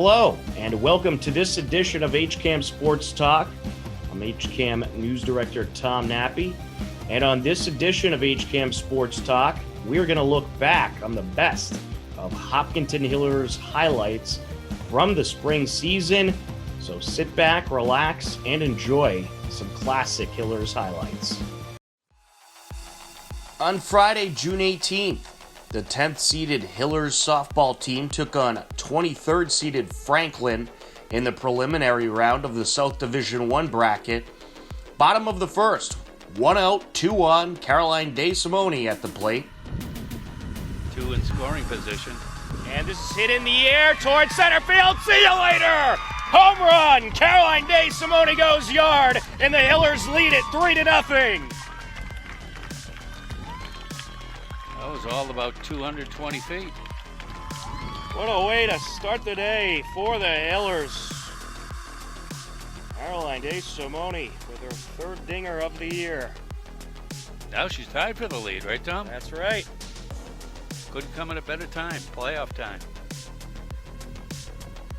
Hello, and welcome to this edition of HCAM Sports Talk. I'm HCAM News Director Tom Nappy, and on this edition of HCAM Sports Talk, we're going to look back on the best of Hopkinton Hillers highlights from the spring season. So sit back, relax, and enjoy some classic Hillers highlights. On Friday, June 18th, the 10th-seeded Hillers softball team took on 23rd-seeded Franklin in the preliminary round of the South Division I bracket. Bottom of the first, 1 out, 2 on, Caroline DeSimone at the plate. 2 in scoring position. And this is hit in the air towards center field. See you later! Home run! Caroline DeSimone goes yard, and the Hillers lead it 3-0. That was all about 220 feet. What a way to start the day for the Hillers. Caroline DeSimone with her third dinger of the year. Now she's tied for the lead, right, Tom? That's right. Couldn't come at a better time, playoff time.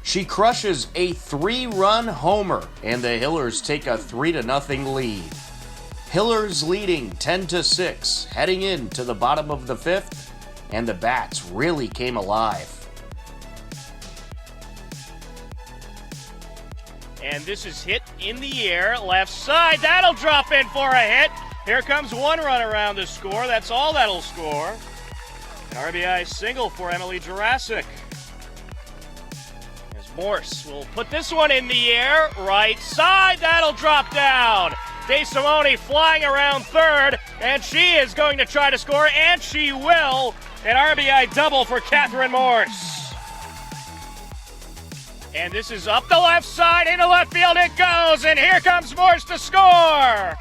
She crushes a 3-run homer, and the Hillers take a 3-0 lead. Hillers leading 10-6, heading into the bottom of the fifth, and the Bats really came alive. And this is hit in the air, left side. That'll drop in for a hit. Here comes one run around to score. That's all that'll score. An RBI single for Emily Jurassic. As Morse will put this one in the air, right side. That'll drop down. DeSimone flying around third, and she is going to try to score, and she will. An RBI double for Catherine Morse. And this is up the left side, into left field it goes, and here comes Morse to score.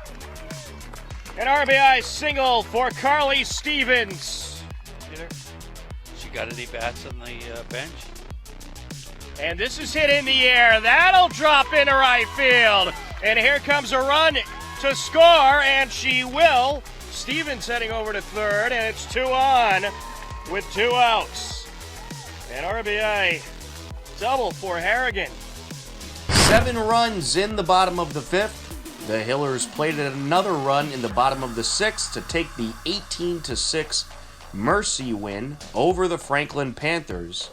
An RBI single for Carly Stevens. She got any bats on the bench? And this is hit in the air. That'll drop into right field. And here comes a run to score, and she will. Stevens heading over to third, and it's 2 on with 2 outs. An RBI double for Harrigan. 7 runs in the bottom of the fifth. The Hillers played another run in the bottom of the sixth to take the 18-6 Mercy win over the Franklin Panthers.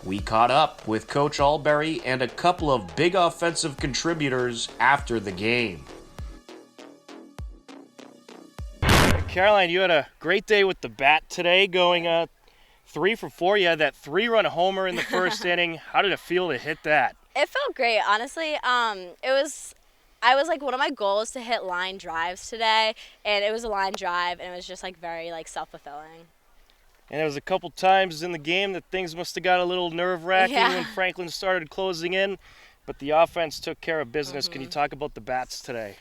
We caught up with Coach Alberry and a couple of big offensive contributors after the game. Caroline, you had a great day with the bat today, going 3 for 4. You had that 3-run homer in the first inning. How did it feel to hit that? It felt great, honestly. I was like, one of my goals to hit line drives today, and it was a line drive, and it was just like very like self-fulfilling. And there was a couple times in the game that things must have got a little nerve-wracking when Franklin started closing in, but the offense took care of business. Can you talk about the bats today?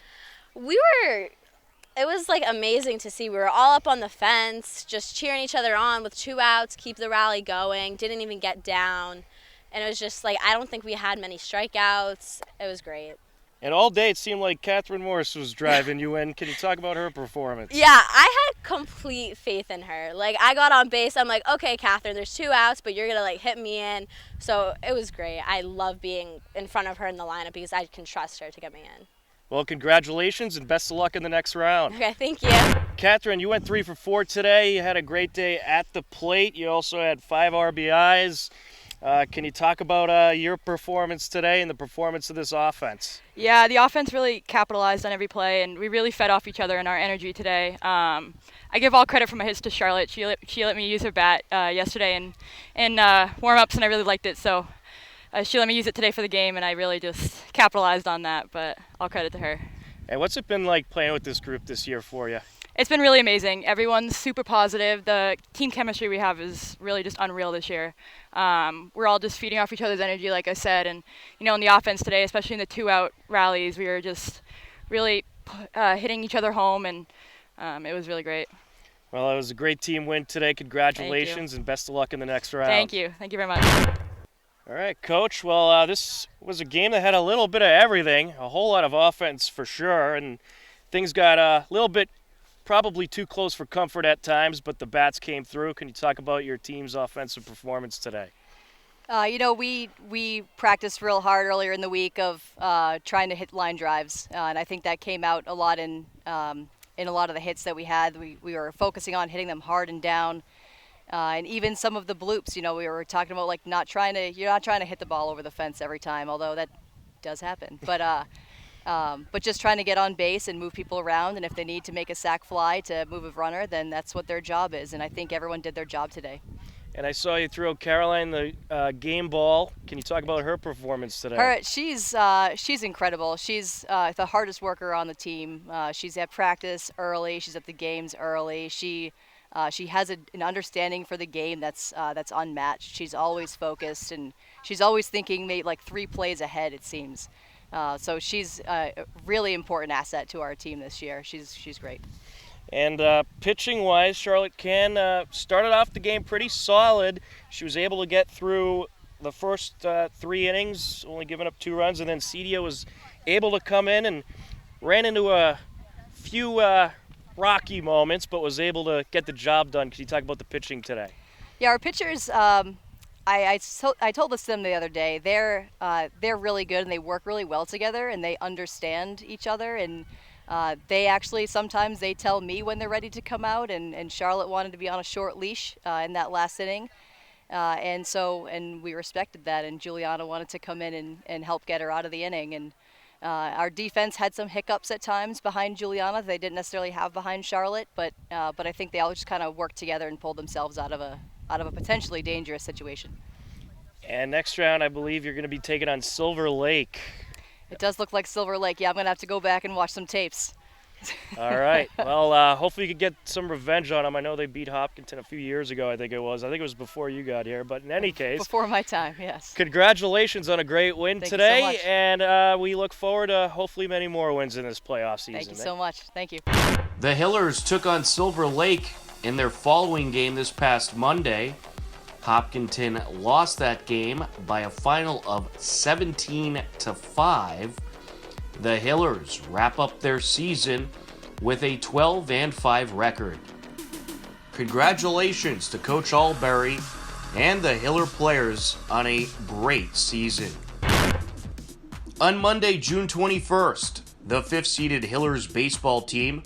It was like amazing to see. We were all up on the fence, just cheering each other on with 2 outs, keep the rally going, didn't even get down. And it was just like, I don't think we had many strikeouts. It was great. And all day it seemed like Catherine Morse was driving you in. Can you talk about her performance? Yeah, I had complete faith in her. Like, I got on base. I'm like, okay, Catherine, there's 2 outs, but you're going to, like, hit me in. So it was great. I love being in front of her in the lineup because I can trust her to get me in. Well, congratulations and best of luck in the next round. Okay, thank you. Catherine, you went 3 for 4 today. You had a great day at the plate. You also had 5 RBIs. Can you talk about your performance today and the performance of this offense? Yeah, the offense really capitalized on every play, and we really fed off each other in our energy today. I give all credit for my hits to Charlotte. She let me use her bat yesterday in warm-ups, and I really liked it. So she let me use it today for the game, and I really just capitalized on that, but all credit to her. And what's it been like playing with this group this year for you? It's been really amazing. Everyone's super positive. The team chemistry we have is really just unreal this year. We're all just feeding off each other's energy, like I said. And, you know, in the offense today, especially in the 2-out rallies, we were just really hitting each other home, and it was really great. Well, it was a great team win today. Congratulations and best of luck in the next round. Thank you. Thank you very much. All right, Coach. Well, this was a game that had a little bit of everything, a whole lot of offense for sure, and things got a little bit probably too close for comfort at times, but the bats came through. Can you talk about your team's offensive performance today? We practiced real hard earlier in the week of trying to hit line drives, and I think that came out a lot in a lot of the hits that we had. We were focusing on hitting them hard and down, and even some of the bloops. We were talking about like you're not trying to hit the ball over the fence every time, although that does happen. But just trying to get on base and move people around, and if they need to make a sac fly to move a runner, then that's what their job is, and I think everyone did their job today. And I saw you throw Caroline the game ball. Can you talk about her performance today? She's incredible. She's the hardest worker on the team. She's at practice early. She's at the games early. She has an understanding for the game that's unmatched. She's always focused, and she's always thinking maybe like 3 plays ahead, it seems. So she's a really important asset to our team this year. She's great. And pitching-wise, Charlotte Can started off the game pretty solid. She was able to get through the first 3 innings, only giving up 2 runs, and then Cedia was able to come in and ran into a few rocky moments, but was able to get the job done. Can you talk about the pitching today? Yeah, our pitchers. I told this to them the other day. They're really good, and they work really well together, and they understand each other, and they actually sometimes they tell me when they're ready to come out, and Charlotte wanted to be on a short leash in that last inning, and we respected that, and Juliana wanted to come in and help get her out of the inning, and our defense had some hiccups at times behind Juliana they didn't necessarily have behind Charlotte, but I think they all just kind of worked together and pulled themselves out of a potentially dangerous situation. And next round, I believe you're going to be taking on Silver Lake. It does look like Silver Lake. Yeah, I'm going to have to go back and watch some tapes. All right. Well, hopefully you can get some revenge on them. I know they beat Hopkinton a few years ago, I think it was. I think it was before you got here. But in any case. Before my time, yes. Congratulations on a great win today. Thank you so much. And we look forward to hopefully many more wins in this playoff season. Thank you so much. Thank you. The Hillers took on Silver Lake in their following game this past Monday. Hopkinton lost that game by a final of 17-5. The Hillers wrap up their season with a 12-5 record. Congratulations to Coach Alberry and the Hiller players on a great season. On Monday, June 21st, the 5th-seeded Hillers baseball team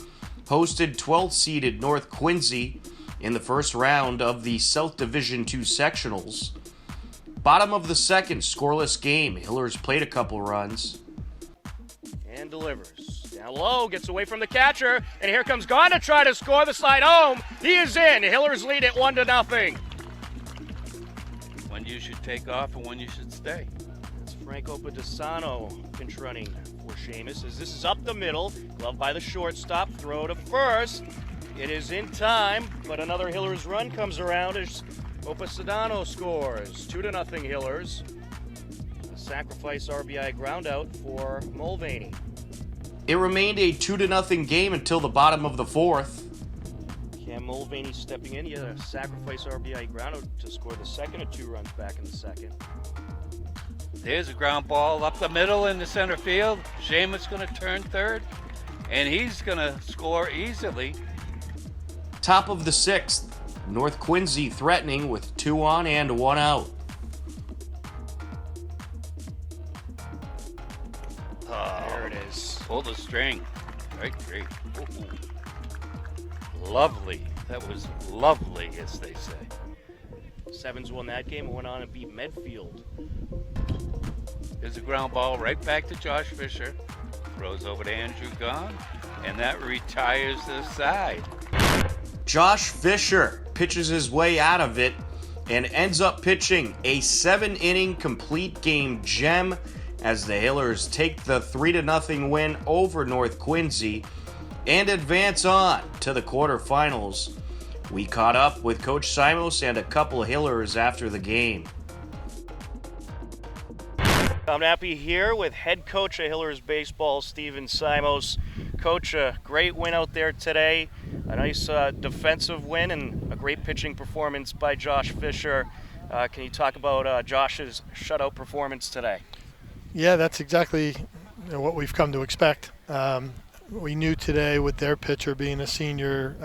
hosted 12th-seeded North Quincy in the first round of the South Division II sectionals. Bottom of the second, scoreless game. Hillers played a couple runs. And delivers. Down low, gets away from the catcher, and here comes Gahn to try to score the slide home. He is in. Hillers lead it 1-0. When you should take off and when you should stay. It's Franco Pedisano pinch running for Seamus as this is up the middle. Glove by the shortstop, throw to first. It is in time, but another Hillers run comes around as Opasadano scores. 2-0 Hillers. A sacrifice RBI groundout for Mulvaney. It remained a 2-0 game until the bottom of the fourth. Cam Mulvaney stepping in. He had a sacrifice RBI groundout to score the second of 2 runs back in the second. There's a ground ball up the middle in the center field. Seamus going to turn third, and he's going to score easily. Top of the sixth, North Quincy threatening with 2 on and 1 out. There it is. Pull the string. Right, great. Ooh. Lovely. That was lovely, as they say. Sevens won that game and went on and beat Medfield. There's a ground ball right back to Josh Fisher. Throws over to Andrew Gahn, and that retires the side. Josh Fisher pitches his way out of it and ends up pitching a 7-inning complete game gem as the Hillers take the 3-0 win over North Quincy and advance on to the quarterfinals. We caught up with Coach Simos and a couple of Hillers after the game. I'm happy here with head coach of Hillers Baseball, Steven Simos. Coach, a great win out there today. A nice defensive win and a great pitching performance by Josh Fisher. Can you talk about Josh's shutout performance today? Yeah, that's exactly what we've come to expect. we knew today with their pitcher being a senior,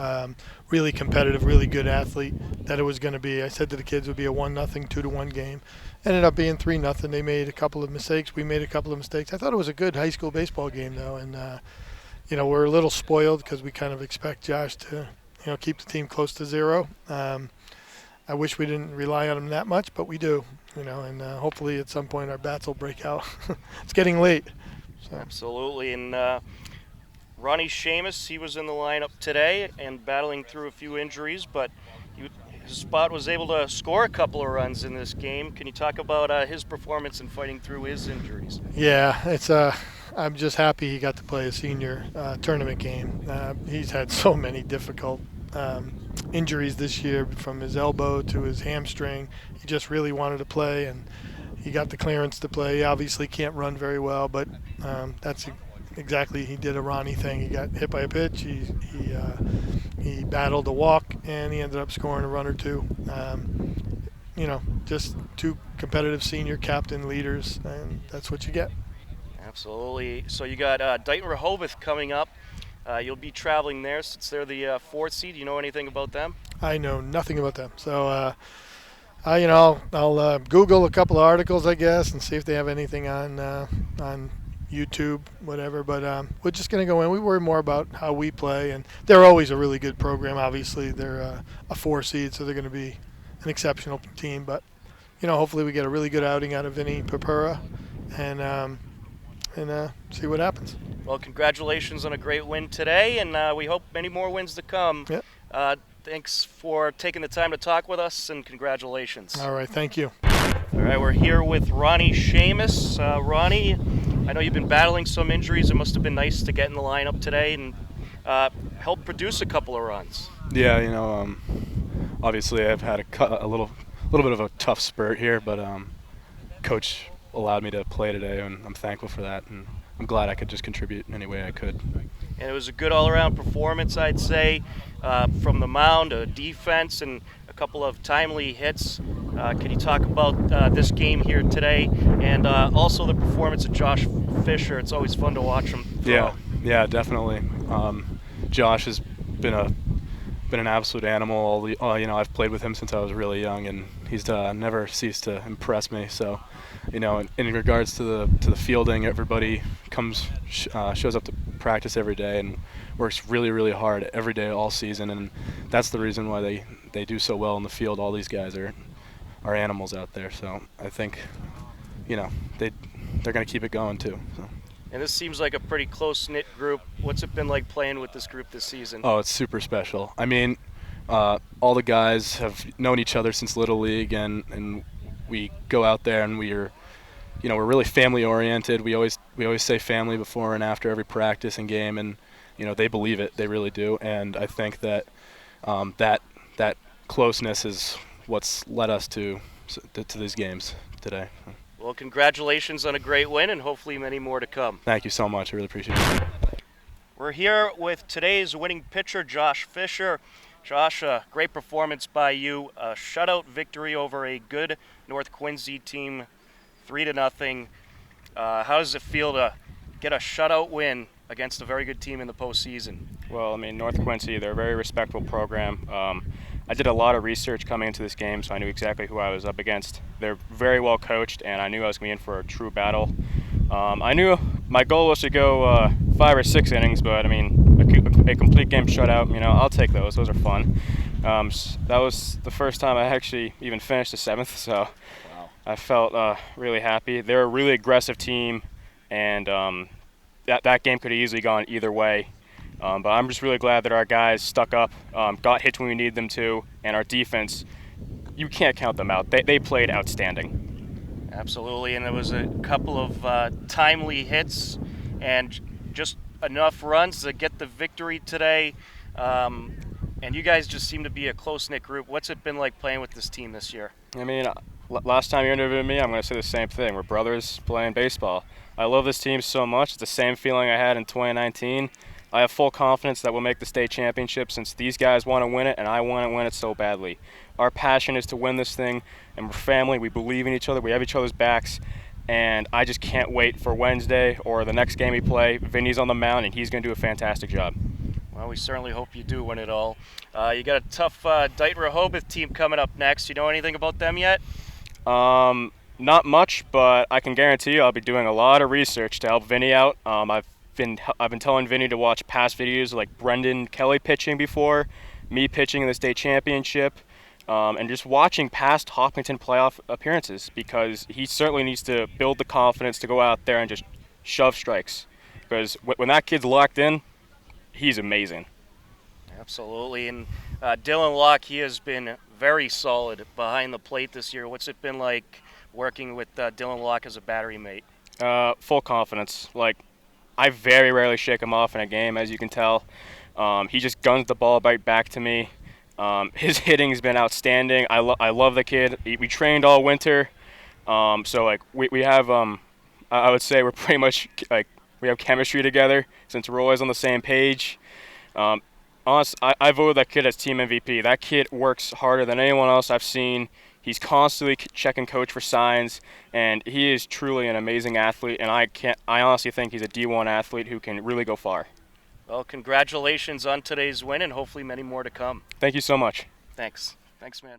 really competitive, really good athlete, that it was going to be, I said to the kids, it would be a 1-0, 2-1 game. Ended up being 3-0. They made a couple of mistakes. We made a couple of mistakes. I thought it was a good high school baseball game, though. And, we're a little spoiled because we kind of expect Josh to, keep the team close to 0. I wish we didn't rely on him that much, but we do, and hopefully at some point our bats will break out. It's getting late. So. Absolutely. And Ronnie Seamus, he was in the lineup today and battling through a few injuries, but his spot was able to score a couple of runs in this game. Can you talk about his performance in fighting through his injuries? Yeah, I'm just happy he got to play a senior tournament game. He's had so many difficult injuries this year, from his elbow to his hamstring. He just really wanted to play, and he got the clearance to play. He obviously can't run very well, but that's exactly, he did a Ronnie thing. He got hit by a pitch. He battled a walk, and he ended up scoring a run or two. Just two competitive senior captain leaders, and that's what you get. Absolutely. So you got Dighton Rehoboth coming up. You'll be traveling there since they're the 4th seed. Do you know anything about them? I know nothing about them. So, I'll Google a couple of articles, I guess, and see if they have anything on YouTube, whatever. But we're just going to go in. We worry more about how we play, and they're always a really good program. Obviously, they're a 4 seed, so they're going to be an exceptional team. But, hopefully we get a really good outing out of Vinny Papura, and see what happens. Well, congratulations on a great win today, and we hope many more wins to come. Yep. Thanks for taking the time to talk with us, and congratulations. All right, thank you. All right, we're here with Ronnie Seamus. Ronnie, I know you've been battling some injuries. It must have been nice to get in the lineup today and help produce a couple of runs. Yeah, obviously I've had a little bit of a tough spurt here, but Coach allowed me to play today, and I'm thankful for that, and I'm glad I could just contribute in any way I could. And it was a good all-around performance, I'd say, from the mound, a defense, and a couple of timely hits. Can you talk about this game here today, and also the performance of Josh Fisher? It's always fun to watch him throw. Yeah, definitely. Josh has been an absolute animal. I've played with him since I was really young, and he's never ceased to impress me. So, in regards to the fielding, everybody shows up to practice every day and works really, really hard every day all season, and that's the reason why they do so well in the field. All these guys are animals out there. So I think, they're going to keep it going too. So. And this seems like a pretty close-knit group. What's it been like playing with this group this season? Oh, it's super special. I mean, all the guys have known each other since Little League, and we go out there and we're really family-oriented. We always say family before and after every practice and game, and they believe it. They really do. And I think that that closeness is what's led us to these games today. Well, congratulations on a great win, and hopefully many more to come. Thank you so much. I really appreciate it. We're here with today's winning pitcher, Josh Fisher. Josh, a great performance by you. A shutout victory over a good North Quincy team, 3-0. How does it feel to get a shutout win against a very good team in the postseason? Well, North Quincy, they're a very respectable program. I did a lot of research coming into this game, so I knew exactly who I was up against. They're very well coached, and I knew I was going to be in for a true battle. I knew my goal was to go 5 or 6 innings, but a complete game shutout, I'll take those. Those are fun. That was the first time I actually even finished the 7th, so wow. I felt really happy. They're a really aggressive team, and that game could have easily gone either way. But I'm just really glad that our guys stuck up, got hits when we needed them to, and our defense, you can't count them out. They played outstanding. Absolutely, and there was a couple of timely hits and just enough runs to get the victory today. And you guys just seem to be a close-knit group. What's it been like playing with this team this year? Last time you interviewed me, I'm going to say the same thing. We're brothers playing baseball. I love this team so much. It's the same feeling I had in 2019. I have full confidence that we'll make the state championship since these guys want to win it and I want to win it so badly. Our passion is to win this thing, and we're family. We believe in each other. We have each other's backs, and I just can't wait for Wednesday or the next game we play. Vinny's on the mound, and he's going to do a fantastic job. Well, we certainly hope you do win it all. You got a tough Dighton Rehoboth team coming up next. You know anything about them yet? Not much, but I can guarantee you I'll be doing a lot of research to help Vinny out. I've been telling Vinny to watch past videos like Brendan Kelly pitching before, me pitching in the state championship, and just watching past Hopkinton playoff appearances, because he certainly needs to build the confidence to go out there and just shove strikes. Because when that kid's locked in, he's amazing. Absolutely. And Dylan Locke, he has been very solid behind the plate this year. What's it been like working with Dylan Locke as a battery mate? Full confidence. Like, I very rarely shake him off in a game, as you can tell. He just guns the ball right back to me. His hitting's been outstanding. I love the kid. We trained all winter, so like we have I would say we're pretty much like we have chemistry together since we're always on the same page. Honestly, I voted that kid as team MVP. That kid works harder than anyone else I've seen. He's constantly checking coach for signs, and he is truly an amazing athlete. And I honestly think he's a D1 athlete who can really go far. Well, congratulations on today's win, and hopefully many more to come. Thank you so much. Thanks, man.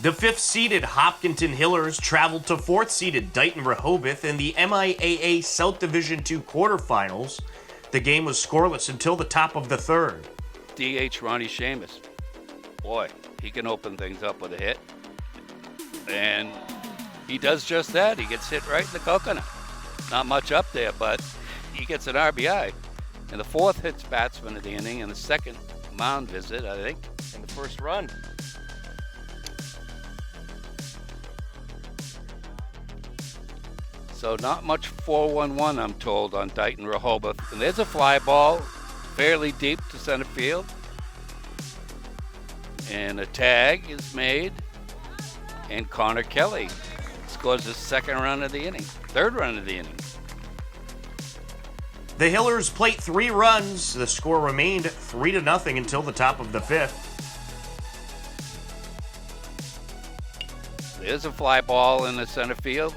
The 5th-seeded Hopkinton Hillers traveled to 4th-seeded Dighton Rehoboth in the MIAA South Division II quarterfinals. The game was scoreless until the top of the 3rd. DH Ronnie Seamus. Boy, he can open things up with a hit. And he does just that. He gets hit right in the coconut. Not much up there, but he gets an RBI. And the 4th hits batsman of the inning, and the 2nd mound visit, I think. And the 1st run. So not much 4-1-1, I'm told, on Dighton Rehoboth. And there's a fly ball fairly deep to center field. And a tag is made. And Connor Kelly scores his 2nd run of the inning, 3rd run of the inning. The Hillers plate 3 runs. The score remained 3-0 until the top of the 5th. There's a fly ball in the center field.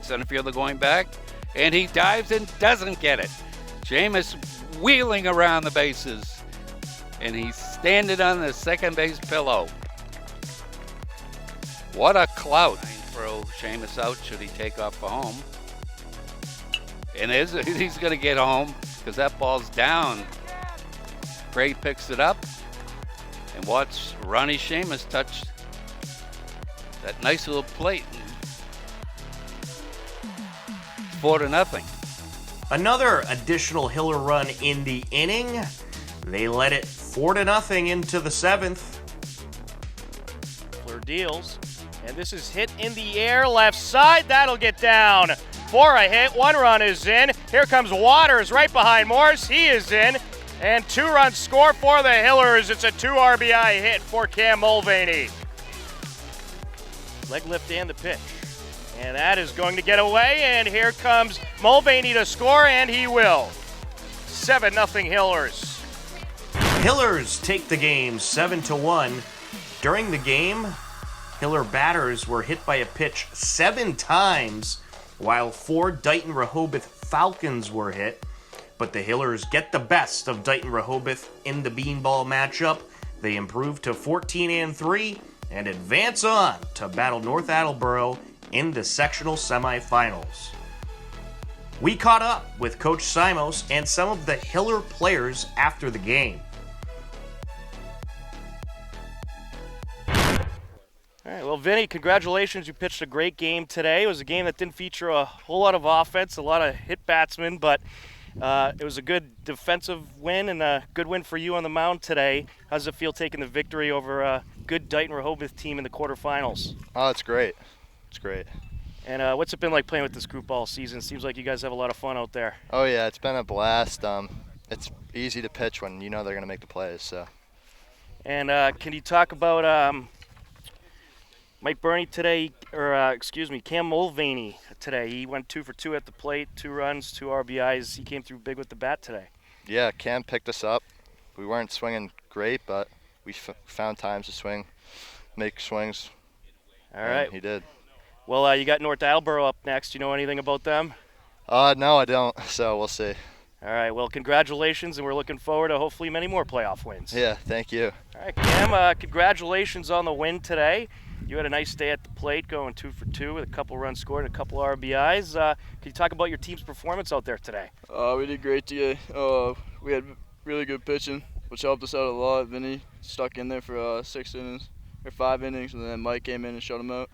Center fielder going back, and he dives and doesn't get it. Jameis wheeling around the bases, and he's standing on the second base pillow. What a clout. Throw Jameis out should he take off for home. And he's going to get home because that ball's down. Gray picks it up, and watch Ronnie Seamus touch that nice little plate. 4-0. Another additional Hiller run in the inning. They led it 4-0 into the 7th. Fleur deals, and this is hit in the air, left side. That'll get down for a hit. 1 run is in. Here comes Waters right behind Morris. He is in, and 2 runs score for the Hillers. It's a 2 RBI hit for Cam Mulvaney. Leg lift and the pitch. And that is going to get away, and here comes Mulvaney to score, and he will. 7-0 Hillers. Hillers take the game 7-1. During the game, Hiller batters were hit by a pitch 7 times, while 4 Dighton Rehoboth Falcons were hit. But the Hillers get the best of Dighton Rehoboth in the beanball matchup. They improve to 14-3 and advance on to battle North Attleboro in the sectional semifinals. We caught up with Coach Simos and some of the Hiller players after the game. All right, well, Vinny, congratulations. You pitched a great game today. It was a game that didn't feature a whole lot of offense, a lot of hit batsmen, but it was a good defensive win and a good win for you on the mound today. How does it feel taking the victory over a good Dighton Rehoboth team in the quarterfinals? Oh, it's great. It's great. And what's it been like playing with this group all season? Seems like you guys have a lot of fun out there. Oh, yeah, it's been a blast. It's easy to pitch when you know they're going to make the plays. So. And can you talk about Mike Burney today, or Cam Mulvaney today? He went 2 for 2 at the plate, 2 runs, 2 RBIs. He came through big with the bat today. Yeah, Cam picked us up. We weren't swinging great, but we found times to swing, make swings. All right. He did. Well, you got North Attleboro up next. You know anything about them? No, I don't. So we'll see. All right. Well, congratulations, and we're looking forward to hopefully many more playoff wins. Yeah, thank you. All right, Cam. Congratulations on the win today. You had a nice day at the plate, going 2 for 2 with a couple runs scored and a couple RBIs. Can you talk about your team's performance out there today? We did great today. We had really good pitching, which helped us out a lot. Vinny stuck in there for 6 innings, or 5 innings, and then Mike came in and shut him out.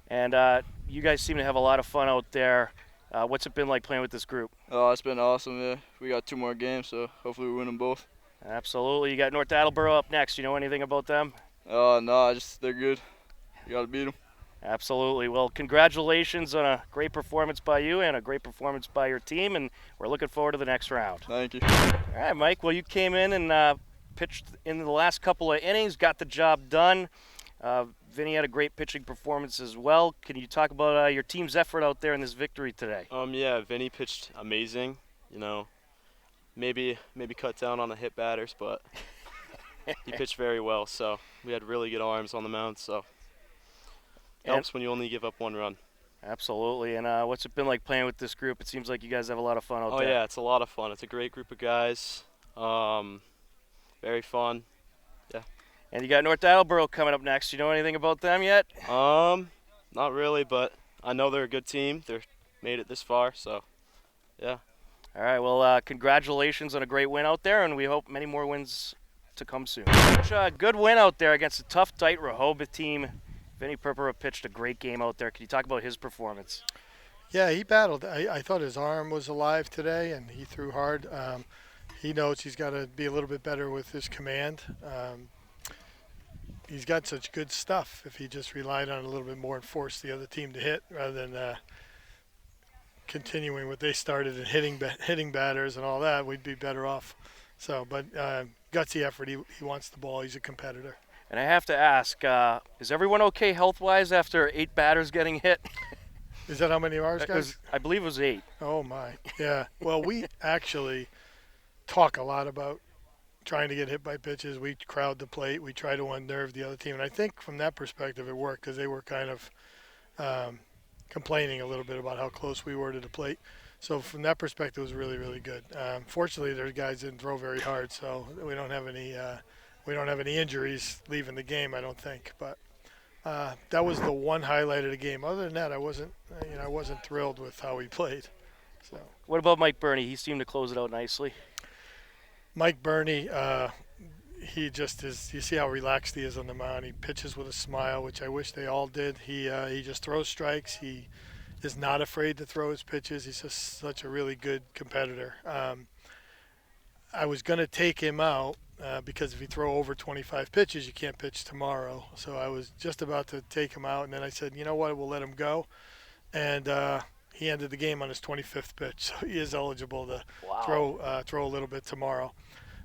And you guys seem to have a lot of fun out there. What's it been like playing with this group? It's been awesome. Yeah, we got 2 more games, so hopefully we win them both. Absolutely. You got North Attleboro up next. You know anything about them? No, they're good. You got to beat them. Absolutely. Well, congratulations on a great performance by you and a great performance by your team, and we're looking forward to the next round. Thank you. All right, Mike. Well, you came in and pitched in the last couple of innings, got the job done. Vinny had a great pitching performance as well. Can you talk about your team's effort out there in this victory today? Yeah, Vinny pitched amazing. You know, maybe cut down on the hit batters, but he pitched very well. So we had really good arms on the mound. So it helps when you only give up 1 run. Absolutely. And what's it been like playing with this group? It seems like you guys have a lot of fun out there. Oh yeah, it's a lot of fun. It's a great group of guys. Very fun. Yeah. And you got North Attleboro coming up next. You know anything about them yet? Not really, but I know they're a good team. They're made it this far, so yeah. All right. Well, congratulations on a great win out there, and we hope many more wins to come soon. Good win out there against a tough, tight Rehoboth team. Vinny Purpura pitched a great game out there. Can you talk about his performance? Yeah, he battled. I thought his arm was alive today, and he threw hard. He knows he's got to be a little bit better with his command. He's got such good stuff. If he just relied on it a little bit more and forced the other team to hit rather than continuing what they started and hitting batters and all that, we'd be better off. So, but gutsy effort. He wants the ball. He's a competitor. And I have to ask, is everyone okay health-wise after 8 batters getting hit? Is that how many of ours, guys? I believe it was 8. Oh, my. Yeah. Well, we actually talk a lot about trying to get hit by pitches. We crowd the plate. We try to unnerve the other team. And I think from that perspective it worked because they were kind of complaining a little bit about how close we were to the plate. So from that perspective, it was really, really good. Fortunately, their guys didn't throw very hard, so we don't have any injuries leaving the game, I don't think. But that was the one highlight of the game. Other than that, I wasn't thrilled with how he played. So. What about Mike Burney? He seemed to close it out nicely. Mike Burney, he just is. You see how relaxed he is on the mound. He pitches with a smile, which I wish they all did. He just throws strikes. He is not afraid to throw his pitches. He's just such a really good competitor. I was going to take him out because if you throw over 25 pitches, you can't pitch tomorrow. So I was just about to take him out, and then I said, you know what, we'll let him go. And he ended the game on his 25th pitch, so he is eligible to throw a little bit tomorrow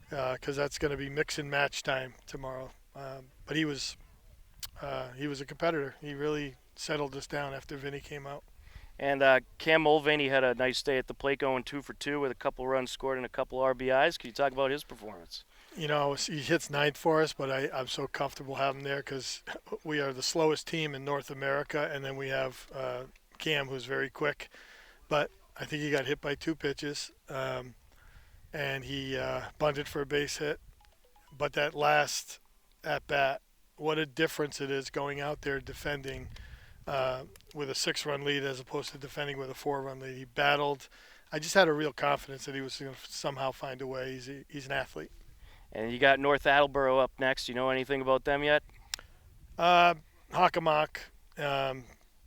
because that's going to be mix and match time tomorrow. But he was a competitor. He really settled us down after Vinny came out. And Cam Mulvaney had a nice day at the plate, going 2 for 2 with a couple runs scored and a couple RBIs. Can you talk about his performance? You know, he hits 9th for us, but I'm so comfortable having him there because we are the slowest team in North America, and then we have Cam, who's very quick. But I think he got hit by 2 pitches, and he bunted for a base hit. But that last at-bat, what a difference it is going out there defending with a 6-run lead as opposed to defending with a 4-run lead. He battled. I just had a real confidence that he was going to somehow find a way. He's an athlete. And you got North Attleboro up next. You know anything about them yet? Hockomock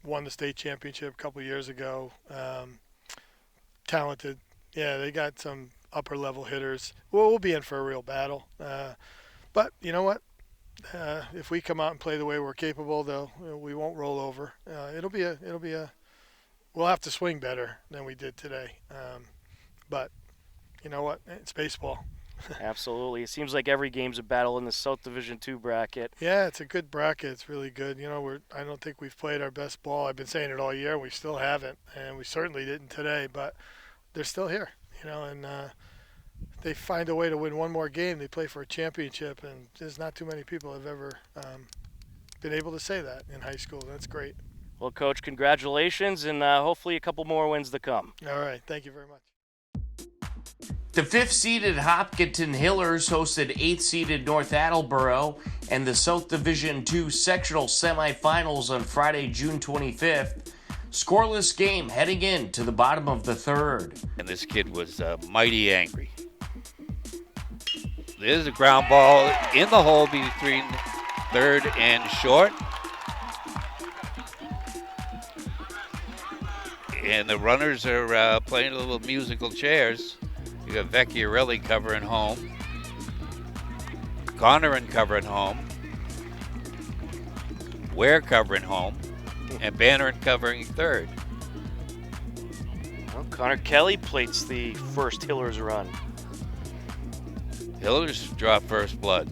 won the state championship a couple years ago. Talented. Yeah, they got some upper-level hitters. We'll be in for a real battle. But you know what? If we come out and play the way we're capable, we won't roll over. We'll have to swing better than we did today. But you know what? It's baseball. Absolutely. It seems like every game's a battle in the South Division II bracket. Yeah, it's a good bracket. It's really good. You know, I don't think we've played our best ball. I've been saying it all year. We still haven't, and we certainly didn't today. But they're still here. You know, and they find a way to win one more game. They play for a championship, and there's not too many people have ever been able to say that in high school. That's great. Well, Coach, congratulations, and hopefully a couple more wins to come. All right. Thank you very much. The 5th-seeded Hopkinton Hillers hosted 8th-seeded North Attleboro and the South Division II sectional semifinals on Friday, June 25th. Scoreless game heading into the bottom of the third. And this kid was mighty angry. There's a ground ball in the hole between third and short. And the runners are playing little musical chairs. You got Vecchiarelli covering home. Conneran covering home. Ware covering home. And Bannerin covering third. Well, Connor Kelly plates the first Hillers run. Hillers draw first blood.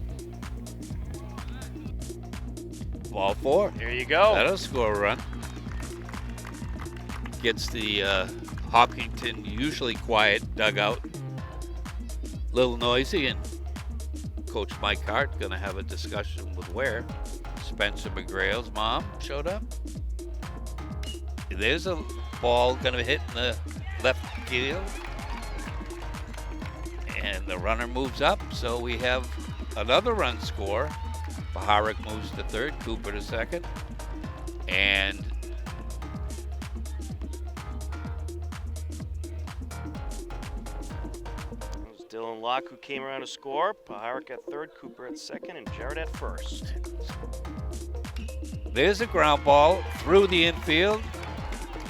Ball 4. There you go. That'll score a run. Gets the Hopkinton usually quiet dugout a little noisy, and Coach Mike Hart going to have a discussion with Ware. Spencer McGrail's mom showed up. There's a ball going to hit in the left field. And the runner moves up, so we have another run score. Baharik moves to third, Cooper to second. And It was Dylan Locke who came around to score. Baharik at third, Cooper at second, and Jarrett at first. there's a ground ball through the infield.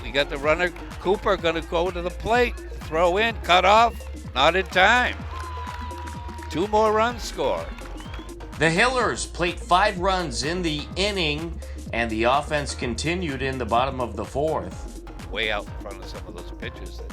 We got the runner, Cooper, going to go to the plate. Throw in, cut off, not in time. 2 more runs scored. The Hillers plate 5 runs in the inning, and the offense continued in the bottom of the 4th. Way out in front of some of those pitches that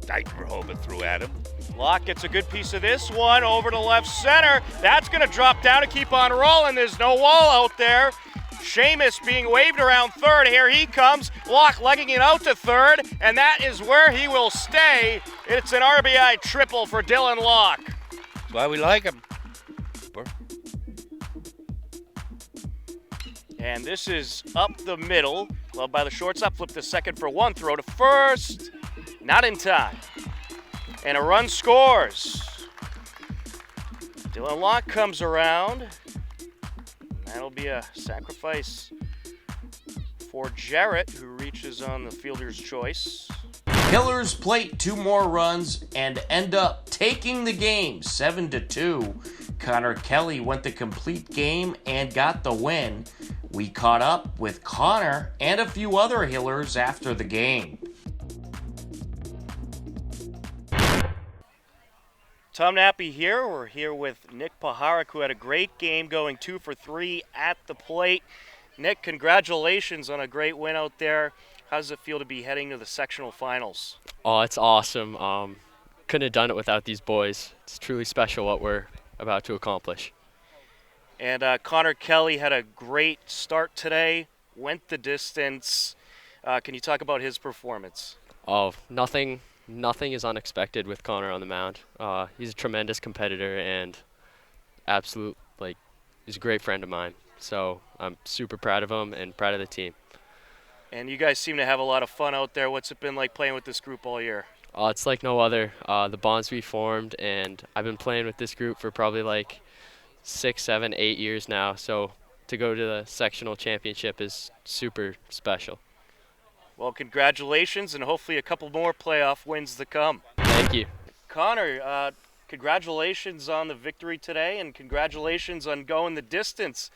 Dykenhoven threw at him. Locke gets a good piece of this one over to left center. That's going to drop down to keep on rolling. There's no wall out there. Seamus being waved around third. Here he comes. Locke legging it out to third, and that is where he will stay. It's an RBI triple for Dylan Locke. That's why we like him. Cooper. And this is up the middle. Glove by the shortstop. Flip to second for one. Throw to first. Not in time. And a run scores. Dylan Locke comes around. That'll be a sacrifice for Jarrett, who reaches on the fielder's choice. Hillers plate 2 more runs and end up taking the game 7-2. Connor Kelly went the complete game and got the win. We caught up with Connor and a few other Hillers after the game. Tom Nappy here. We're here with Nick Paharik, who had a great game going 2 for 3 at the plate. Nick, congratulations on a great win out there. How does it feel to be heading to the sectional finals? Oh, it's awesome. Couldn't have done it without these boys. It's truly special what we're about to accomplish. And Connor Kelly had a great start today, went the distance. Can you talk about his performance? Oh, nothing is unexpected with Connor on the mound. He's a tremendous competitor and he's a great friend of mine. So I'm super proud of him and proud of the team. And you guys seem to have a lot of fun out there. What's it been like playing with this group all year? It's like no other. The bonds we formed, and I've been playing with this group for probably 6, 7, 8 years now. So to go to the sectional championship is super special. Well, congratulations, and hopefully a couple more playoff wins to come. Thank you. Connor, congratulations on the victory today, and congratulations on going the distance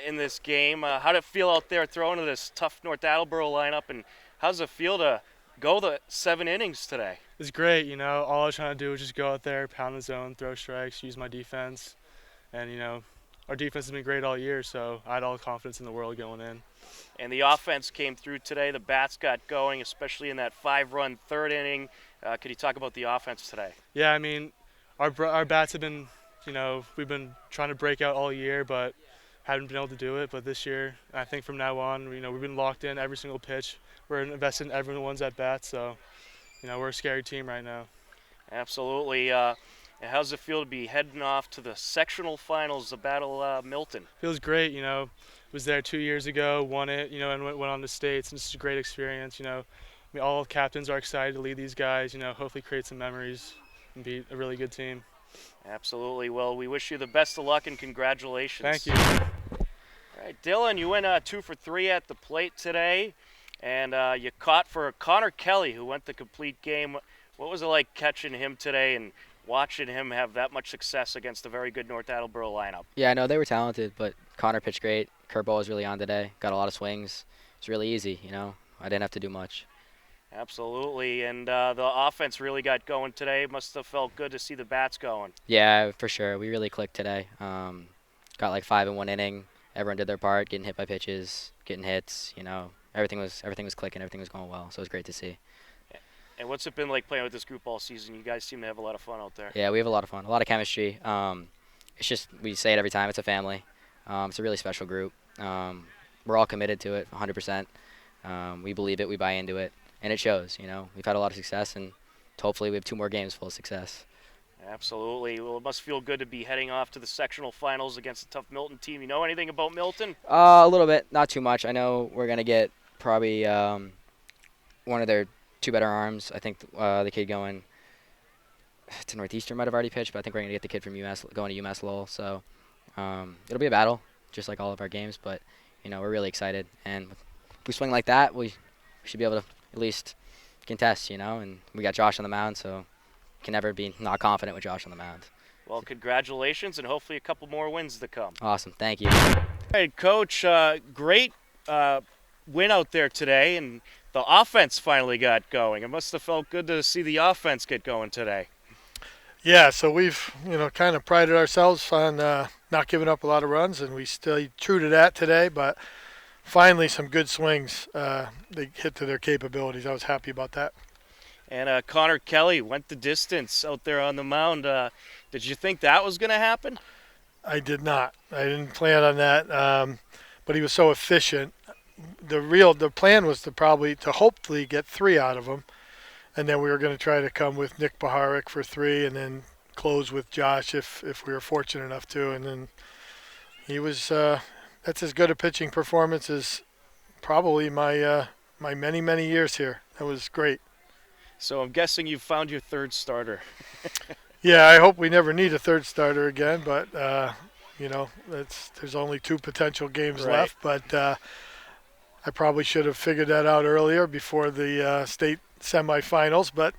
in this game. How did it feel out there throwing to this tough North Attleboro lineup, and how does it feel to go the 7 innings today? It's great, all I was trying to do was just go out there, pound the zone, throw strikes, use my defense, and our defense has been great all year, so I had all the confidence in the world going in. And the offense came through today. The bats got going, especially in that 5-run third inning. Could you talk about the offense today? Yeah, our bats have been, we've been trying to break out all year, but haven't been able to do it. But this year, I think from now on, we've been locked in every single pitch. We're invested in everyone's at bats, so we're a scary team right now. Absolutely. And how does it feel to be heading off to the sectional finals, the Battle Milton? Feels great, was there 2 years ago, won it, and went on to states, and it's just a great experience. All captains are excited to lead these guys. Hopefully create some memories and be a really good team. Absolutely. Well, we wish you the best of luck and congratulations. Thank you. All right, Dylan, you went 2 for 3 at the plate today, and you caught for Connor Kelly, who went the complete game. What was it like catching him today and watching him have that much success against a very good North Attleboro lineup? Yeah, I know they were talented, but Connor pitched great. Curveball was really on today. Got a lot of swings. It's really easy, I didn't have to do much. Absolutely, and the offense really got going today. Must have felt good to see the bats going. Yeah, for sure. We really clicked today. Got like 5 in 1 inning. Everyone did their part, getting hit by pitches, getting hits. Everything was clicking. Everything was going well. So it was great to see. And what's it been like playing with this group all season? You guys seem to have a lot of fun out there. Yeah, we have a lot of fun, a lot of chemistry. It's just, we say it every time, it's a family. It's a really special group. We're all committed to it 100%. We believe it, we buy into it, and it shows. We've had a lot of success, and hopefully we have 2 more games full of success. Absolutely. Well, it must feel good to be heading off to the sectional finals against a tough Milton team. You know anything about Milton? A little bit, not too much. I know we're going to get probably one of their 2 better arms. I think the kid going to Northeastern might have already pitched, but I think we're going to get the kid from UMass going to UMass Lowell. So it'll be a battle, just like all of our games. But, we're really excited. And if we swing like that, we should be able to at least contest, And we got Josh on the mound, so can never be not confident with Josh on the mound. Well, congratulations, and hopefully a couple more wins to come. Awesome. Thank you. All right, Coach, great win out there today, and the offense finally got going. It must have felt good to see the offense get going today. Yeah, so we've, kind of prided ourselves on not giving up a lot of runs, and we stayed true to that today, but finally some good swings. They hit to their capabilities. I was happy about that. And Connor Kelly went the distance out there on the mound. Did you think that was going to happen? I did not. I didn't plan on that, but he was so efficient. The plan was to hopefully get 3 out of him, and then we were going to try to come with Nick Baharik for 3, and then close with Josh if we were fortunate enough to. And then he was that's as good a pitching performance as probably my many years here. That was great. So I'm guessing you found your 3rd starter. Yeah, I hope we never need a 3rd starter again, but there's only 2 potential games left. But I probably should have figured that out earlier before the state semifinals. But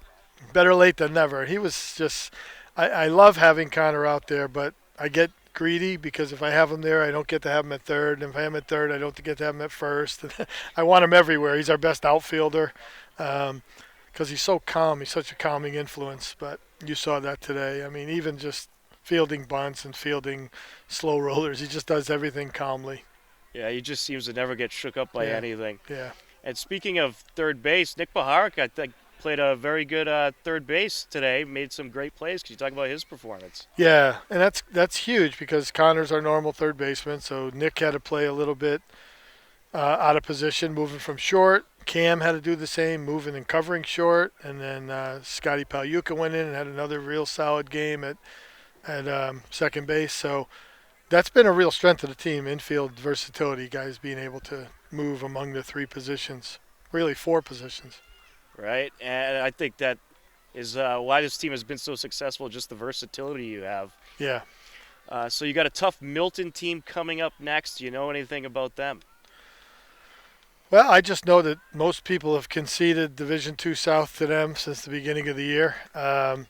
better late than never. He was just I love having Connor out there, but I get greedy because if I have him there, I don't get to have him at 3rd. And if I have him at 3rd, I don't get to have him at 1st. I want him everywhere. He's our best outfielder. Because he's so calm. He's such a calming influence. But you saw that today. I mean, even just fielding bunts and fielding slow rollers, he just does everything calmly. Yeah, he just seems to never get shook up by anything. Yeah. And speaking of third base, Nick Baharik, I think, played a very good third base today, made some great plays. Could you talk about his performance? Yeah, and that's huge because Connor's our normal third baseman, so Nick had to play a little bit out of position, moving from short. Cam had to do the same, moving and covering short, and then Scotty Palyuka went in and had another real solid game at second base. So that's been a real strength of the team, infield versatility, guys being able to move among the 3 positions, really 4 positions. Right, and I think that is why this team has been so successful, just the versatility you have. Yeah. So you got a tough Milton team coming up next. Do you know anything about them? Well, I just know that most people have conceded Division II South to them since the beginning of the year. And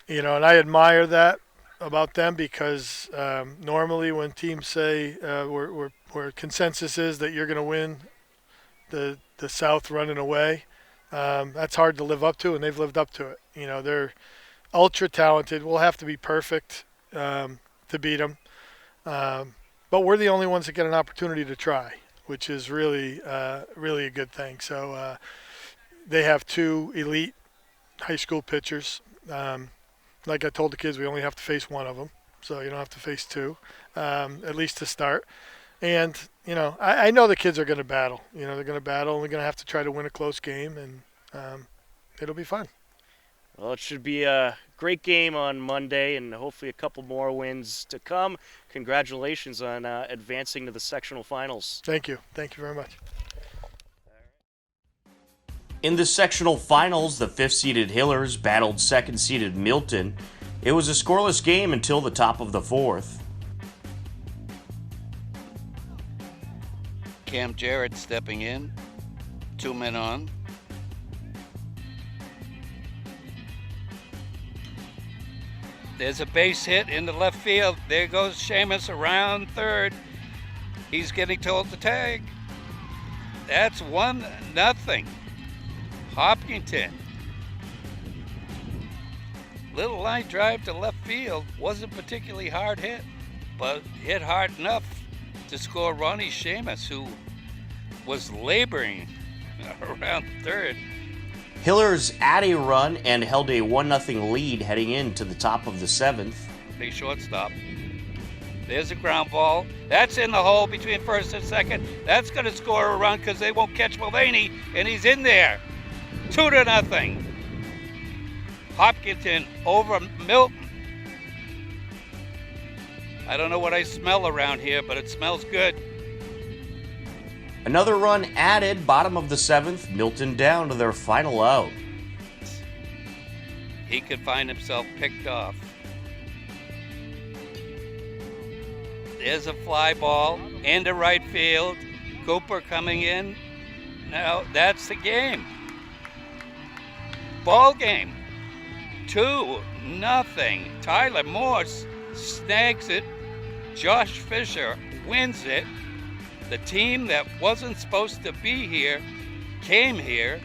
I admire that about them because normally when teams say where consensus is that you're going to win the South running away, that's hard to live up to, and they've lived up to it. They're ultra talented. We'll have to be perfect to beat them. But we're the only ones that get an opportunity to try, which is really a good thing. So they have 2 elite high school pitchers. Like I told the kids, we only have to face one of them, so you don't have to face 2, at least to start. And, I know the kids are going to battle. They're going to battle, and we're going to have to try to win a close game, and it'll be fun. Well, it should be a great game on Monday and hopefully a couple more wins to come. Congratulations on advancing to the sectional finals. Thank you. Thank you very much. In the sectional finals, the 5th-seeded Hillers battled 2nd-seeded Milton. It was a scoreless game until the top of the 4th. Cam Jarrett stepping in, 2 men on. There's a base hit in the left field. There goes Seamus around third. He's getting told to tag. That's 1-0. Hopkinton. Little line drive to left field. Wasn't particularly hard hit, but hit hard enough to score Ronnie Seamus, who was laboring around third. Hillers added a run and held a 1-0 lead heading into the top of the 7th. Big shortstop. There's a ground ball. That's in the hole between first and second. That's going to score a run because they won't catch Mulvaney, and he's in there. 2-0. Hopkinton over Milton. I don't know what I smell around here, but it smells good. Another run added, bottom of the 7th, Milton down to their final out. He could find himself picked off. There's a fly ball into right field. Cooper coming in. Now that's the game. Ball game. 2-0. Tyler Morse snags it. Josh Fisher wins it. The team that wasn't supposed to be here came here.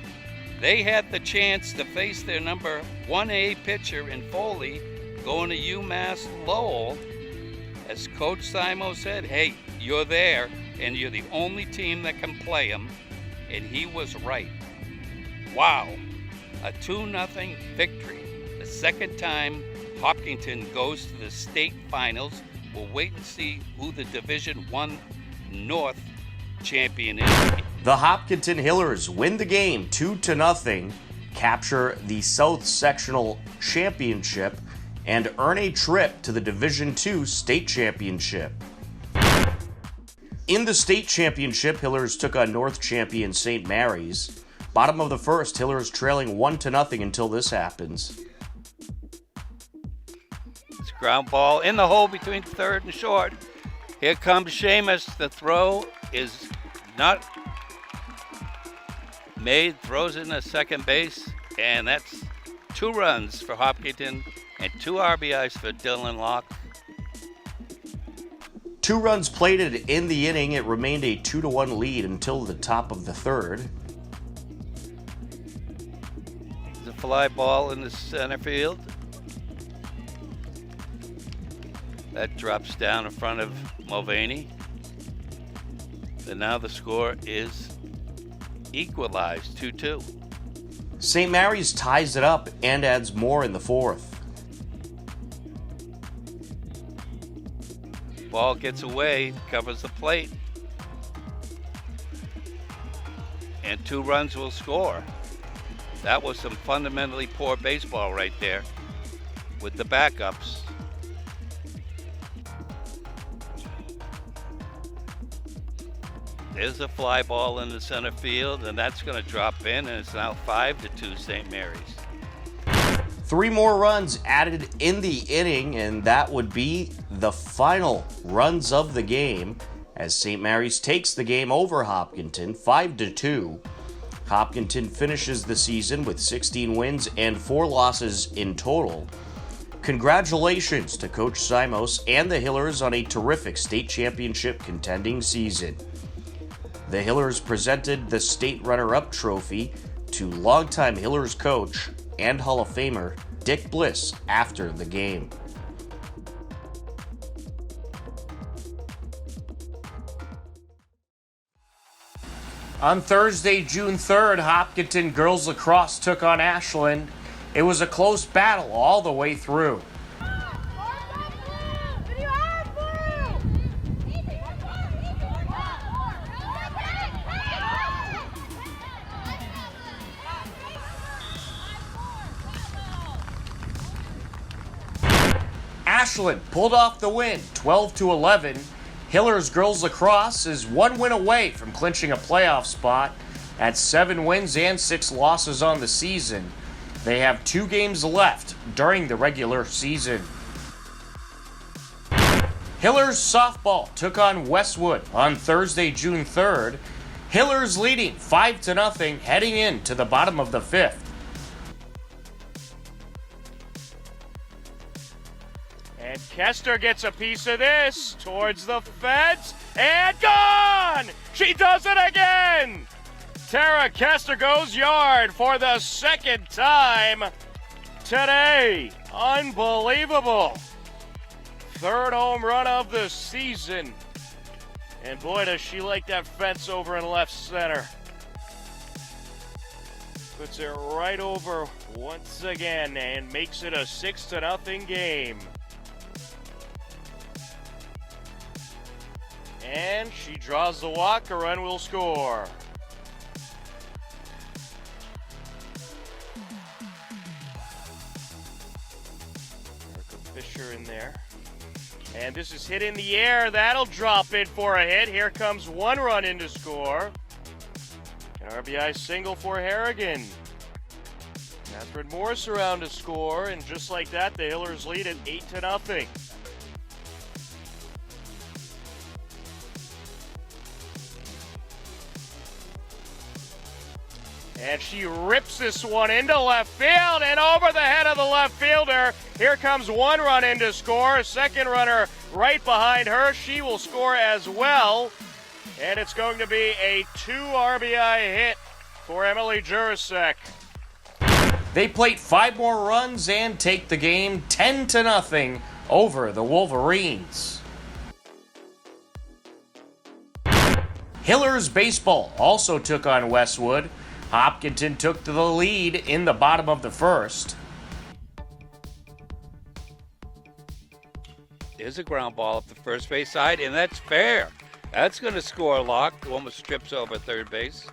They had the chance to face their number 1A pitcher in Foley going to UMass Lowell. As Coach Simo said, hey, you're there, and you're the only team that can play him. And he was right. Wow. A 2-0 victory. The second time Hopkinton goes to the state finals. We'll wait and see who the Division I North champion is. The Hopkinton Hillers win the game 2-0, capture the South Sectional Championship, and earn a trip to the Division II State Championship. In the State Championship, Hillers took on North champion St. Mary's. Bottom of the 1st, Hillers trailing 1-0 until this happens. It's ground ball in the hole between third and short. Here comes Seamus. The throw is not made. Throws in at second base. And that's 2 runs for Hopkinton and 2 RBIs for Dylan Locke. 2 runs plated in the inning. It remained a 2-1 lead until the top of the 3rd. The fly ball in the center field. That drops down in front of Mulvaney. And now the score is equalized, 2-2. St. Mary's ties it up and adds more in the 4th. Ball gets away, covers the plate. And 2 runs will score. That was some fundamentally poor baseball right there with the backups. There's a fly ball in the center field, and that's going to drop in, and it's now 5-2 St. Mary's. 3 more runs added in the inning, and that would be the final runs of the game as St. Mary's takes the game over Hopkinton 5-2. Hopkinton finishes the season with 16 wins and 4 losses in total. Congratulations to Coach Simos and the Hillers on a terrific state championship contending season. The Hillers presented the state runner-up trophy to longtime Hillers coach and Hall of Famer Dick Bliss after the game. On Thursday, June 3rd, Hopkinton girls lacrosse took on Ashland. It was a close battle all the way through. Ashland pulled off the win, 12-11. Hillers girls lacrosse is 1 win away from clinching a playoff spot at 7 wins and 6 losses on the season. They have 2 games left during the regular season. Hillers softball took on Westwood on Thursday, June 3rd. Hillers leading 5-0 heading into the bottom of the 5th. And Kester gets a piece of this towards the fence and gone! She does it again! Tara Kester goes yard for the second time today. Unbelievable. 3rd home run of the season. And boy, does she like that fence over in left center. Puts it right over once again and makes it a 6-0 game. And she draws the walk, a run will score. Erica Fisher in there. And this is hit in the air. That'll drop in for a hit. Here comes 1 run in to score. An RBI single for Harrigan. Catherine Morris around to score, and just like that, the Hillers lead at 8-0. And she rips this one into left field and over the head of the left fielder. Here comes 1 run in to score. A second runner right behind her. She will score as well. And it's going to be a 2 RBI hit for Emily Jurasek. They plate 5 more runs and take the game 10-0 over the Wolverines. Hillers baseball also took on Westwood. Hopkinton took to the lead in the bottom of the 1st. There's a ground ball up the first base side, and that's fair. That's going to score a lock. The woman strips over third base.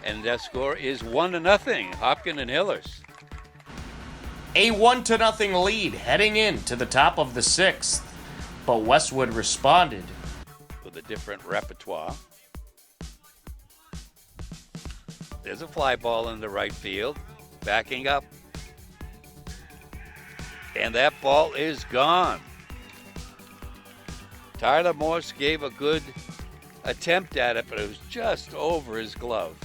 And that score is 1-0, Hopkins and Hillers. A 1-0 lead heading into the top of the 6th. But Westwood responded with a different repertoire. There's a fly ball in the right field, backing up. And that ball is gone. Tyler Morse gave a good attempt at it, but it was just over his glove.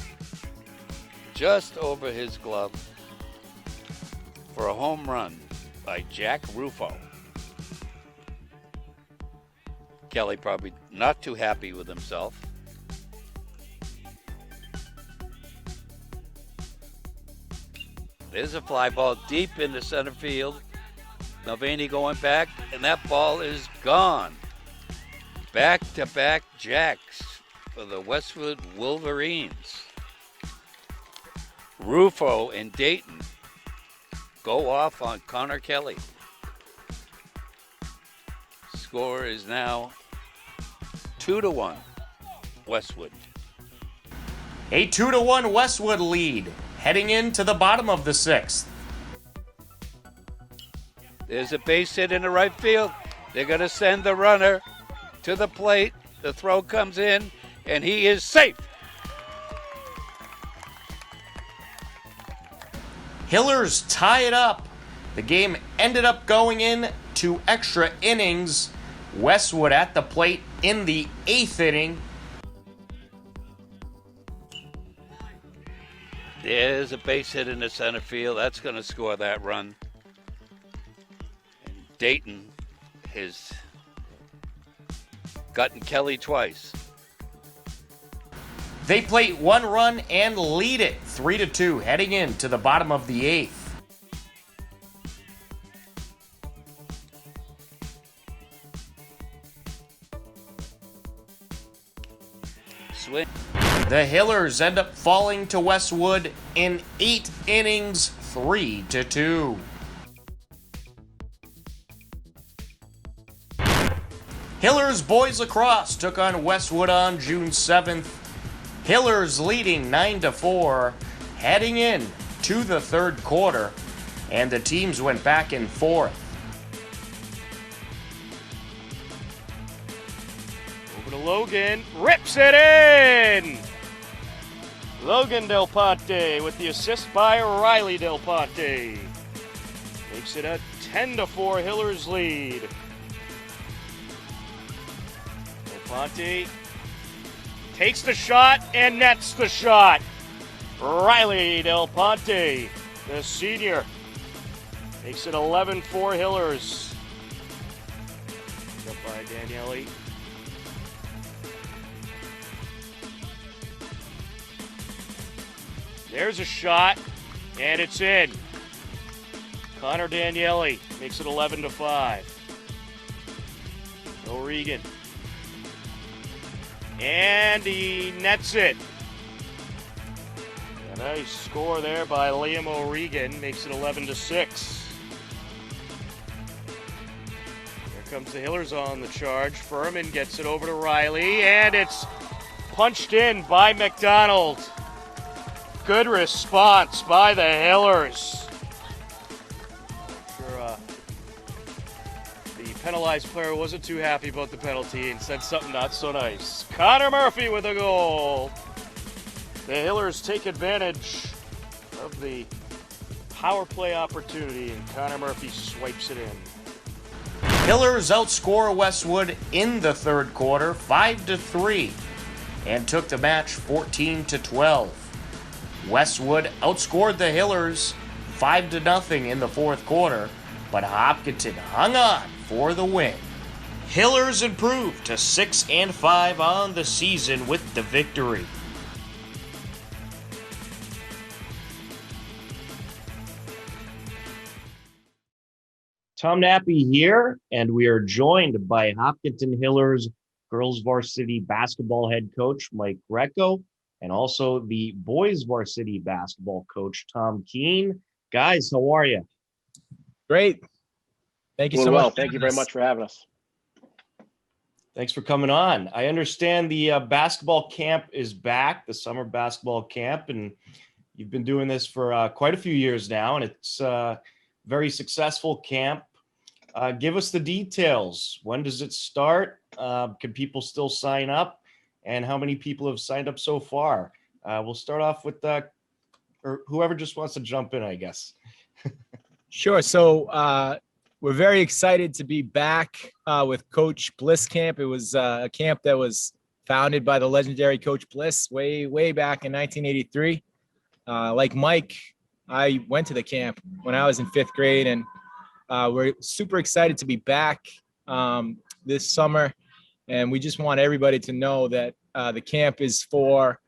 Just over his glove for a home run by Jack Rufo. Kelly probably not too happy with himself. There's a fly ball deep into center field. Mulvaney going back, and that ball is gone. Back-to-back jacks for the Westwood Wolverines. Rufo and Dayton go off on Connor Kelly. Score is now 2-1 Westwood. A 2-1 Westwood lead heading into the bottom of the 6th. There's a base hit in the right field. They're going to send the runner to the plate. The throw comes in, and he is safe. Hillers tie it up. The game ended up going in to extra innings. Westwood at the plate in the 8th inning. There's a base hit in the center field. That's going to score that run. And Dayton has gotten Kelly twice. They plate 1 run and lead it 3-2 heading into the bottom of the 8th. Swing. The Hillers end up falling to Westwood in 8 innings, 3-2. Hillers boys lacrosse took on Westwood on June 7th. Hillers leading 9-4, heading in to the 3rd quarter, and the teams went back and forth. Logan rips it in. Logan Del Ponte with the assist by Riley Del Ponte. Makes it a 10-4 Hillers lead. Del Ponte takes the shot and nets the shot. Riley Del Ponte, the senior, makes it 11-4 Hillers. Up by Daniele. There's a shot, and it's in. Connor Daniele makes it 11-5. O'Regan. And he nets it. A nice score there by Liam O'Regan, makes it 11-6. Comes the Hillers on the charge. Furman gets it over to Riley, and it's punched in by McDonald. Good response by the Hillers. Sure, the penalized player wasn't too happy about the penalty and said something not so nice. Connor Murphy with a goal. The Hillers take advantage of the power play opportunity, and Connor Murphy swipes it in. Hillers outscore Westwood in the third quarter 5-3 and took the match 14-12. Westwood outscored the Hillers 5-0 in the fourth quarter, but Hopkinton hung on for the win. Hillers improved to 6-5 on the season with the victory. Tom Nappy here, and we are joined by Hopkinton Hillers girls varsity basketball head coach Mike Greco, and also the boys varsity basketball coach Tom Keene. Guys, how are you? Great. Thank you so much. Thank you very much for having us. Thanks for coming on. I understand the basketball camp is back, the summer basketball camp, and you've been doing this for quite a few years now, and it's a very successful camp. Give us the details. When does it start? Can people still sign up? And how many people have signed up so far? We'll start off with or whoever just wants to jump in, I guess. Sure. So we're very excited to be back with Coach Bliss Camp. It was a camp that was founded by the legendary Coach Bliss way back in 1983. Like Mike, I went to the camp when I was in fifth grade, and we're super excited to be back this summer. And we just want everybody to know that the camp is for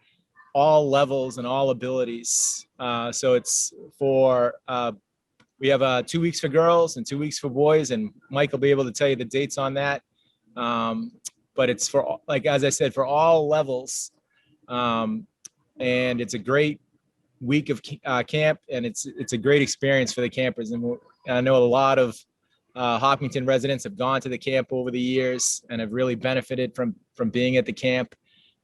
all levels and all abilities. So it's for, we have 2 weeks for girls and 2 weeks for boys, and Mike will be able to tell you the dates on that. But it's for, like, as I said, for all levels. And it's a great week of camp, and it's a great experience for the campers. And I know a lot of Hopkinton residents have gone to the camp over the years and have really benefited from being at the camp.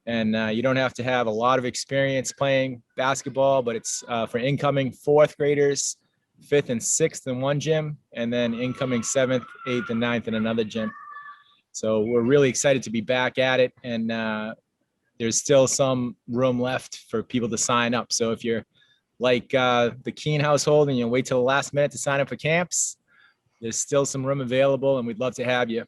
And you don't have to have a lot of experience playing basketball, but it's for incoming fourth graders, fifth and sixth in one gym, and then incoming seventh, eighth, and ninth in another gym. So we're really excited to be back at it, and there's still some room left for people to sign up. So if you're like the Keene household and you wait till the last minute to sign up for camps, there's still some room available, and we'd love to have you.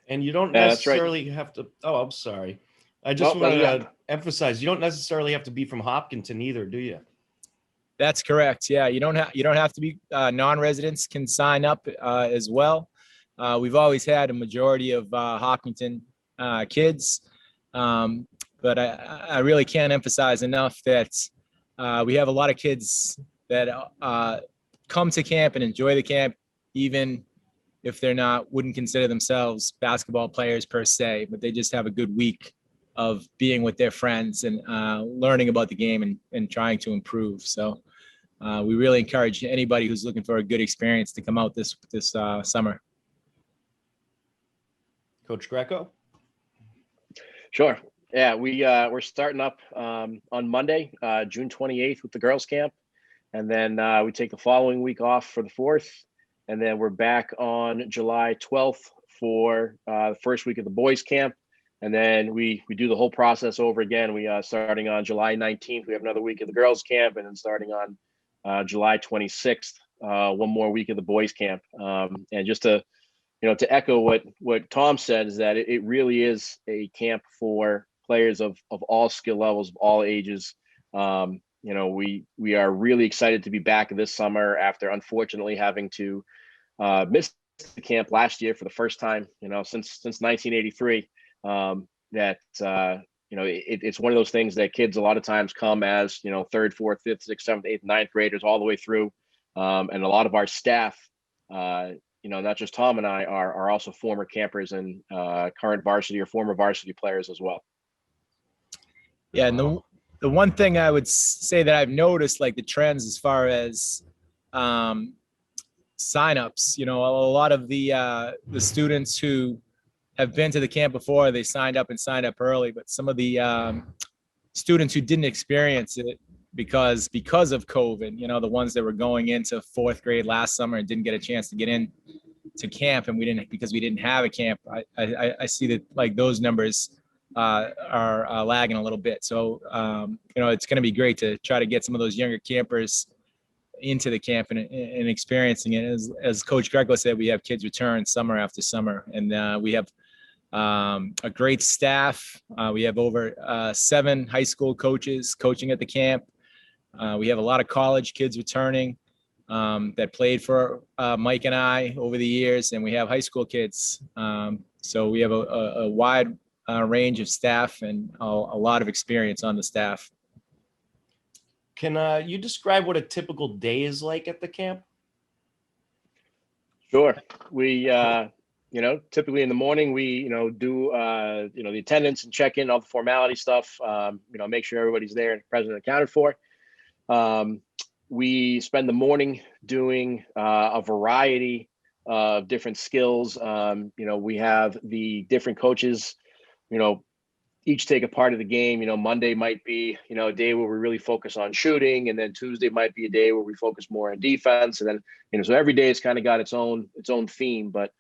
And you don't necessarily have to. Oh, I'm sorry. I just wanted to emphasize, you don't necessarily have to be from Hopkinton either, do you? That's correct. Yeah, you don't have to be. Non-residents can sign up as well. We've always had a majority of Hopkinton kids, but I really can't emphasize enough that we have a lot of kids that come to camp and enjoy the camp, even if they're wouldn't consider themselves basketball players per se, but they just have a good week of being with their friends and learning about the game and trying to improve. So we really encourage anybody who's looking for a good experience to come out this summer. Coach Greco? Sure. Yeah, we're starting up on Monday, June 28th with the girls camp. And then we take the following week off for the 4th. And then we're back on July 12th for the first week of the boys camp. And then we do the whole process over again. We starting on July 19th, we have another week of the girls' camp, and then starting on July 26th, one more week of the boys' camp. And just to to echo what Tom said, is that it really is a camp for players of all skill levels, of all ages. We are really excited to be back this summer after unfortunately having to miss the camp last year for the first time, since 1983. It's one of those things that kids a lot of times come as third, fourth, fifth, sixth, seventh, eighth, ninth graders all the way through, and a lot of our staff, not just Tom and I, are also former campers and current varsity or former varsity players as well. Yeah, and the one thing I would say that I've noticed, like the trends as far as signups, a lot of the students who have been to the camp before, they signed up early, but some of the students who didn't experience it because of COVID, the ones that were going into fourth grade last summer and didn't get a chance to get in to camp, and we didn't have a camp. I see that like those numbers are lagging a little bit. So it's going to be great to try to get some of those younger campers into the camp and experiencing it. As Coach Greco said, we have kids return summer after summer, and we have a great staff. We have over 7 high school coaches coaching at the camp. We have a lot of college kids returning that played for Mike and I over the years, and we have high school kids. So we have a wide range of staff and a lot of experience on the staff. Can you describe what a typical day is like at the camp? Sure. We, typically in the morning, we, do, the attendance and check in, all the formality stuff, make sure everybody's there and present and accounted for. We spend the morning doing a variety of different skills. We have the different coaches, each take a part of the game. Monday might be, a day where we really focus on shooting, and then Tuesday might be a day where we focus more on defense. And then, so every day it's kind of got its own theme, but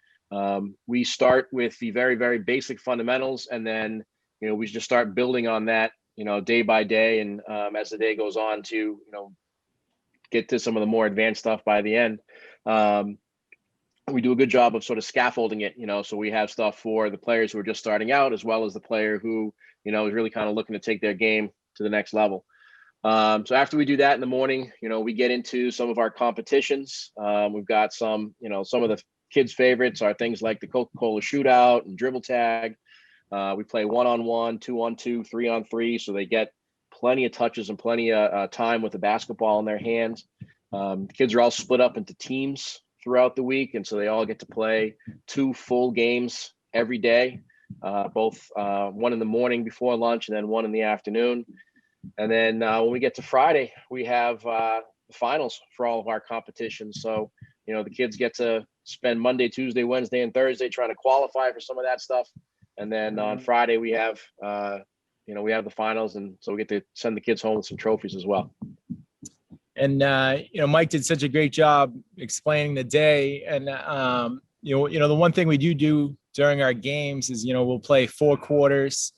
we start with the very, very basic fundamentals. And then, we just start building on that, day by day. And as the day goes on to, get to some of the more advanced stuff by the end. We do a good job of sort of scaffolding it, so we have stuff for the players who are just starting out, as well as the player who, is really kind of looking to take their game to the next level. So after we do that in the morning, we get into some of our competitions. We've got some of the kids' favorites are things like the Coca-Cola shootout and dribble tag. We play 1-on-1, 2-on-2, 3-on-3, so they get plenty of touches and plenty of time with the basketball in their hands. The kids are all split up into teams throughout the week, and so they all get to play 2 full games every day, both one in the morning before lunch and then one in the afternoon. And then when we get to Friday, we have the finals for all of our competitions. So the kids get to spend Monday, Tuesday, Wednesday, and Thursday trying to qualify for some of that stuff, and then on Friday we have we have the finals, and so we get to send the kids home with some trophies as well. And Mike did such a great job explaining the day. And the one thing we do during our games is we'll play 4 quarters,